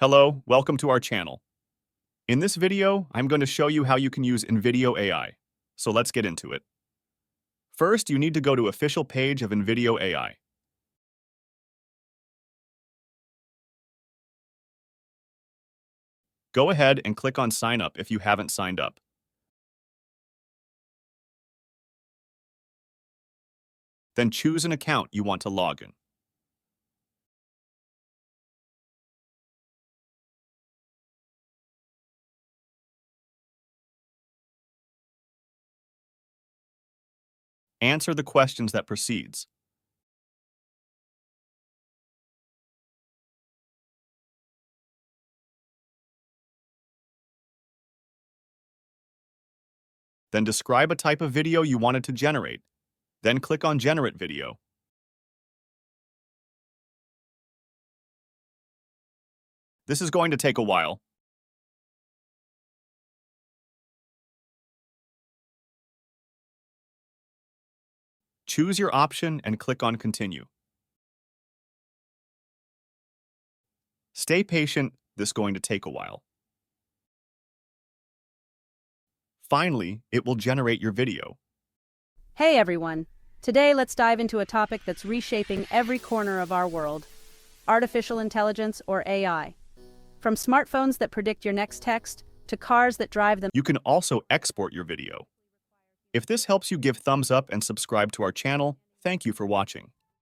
Hello, welcome to our channel. In this video, I'm going to show you how you can use Invideo AI. So let's get into it. First, you need to go to official page of Invideo AI. Go ahead and click on Sign Up if you haven't signed up. Then choose an account you want to log in. Answer the questions that precedes. Then describe a type of video you wanted to generate. Then click on Generate Video. This is going to take a while. Choose your option and click on Continue. Stay patient, this is going to take a while. Finally, it will generate your video. Hey everyone! Today let's dive into a topic that's reshaping every corner of our world: artificial intelligence, or AI. From smartphones that predict your next text to cars that drive them. You can also export your video. If this helps you, give thumbs up and subscribe to our channel. Thank you for watching.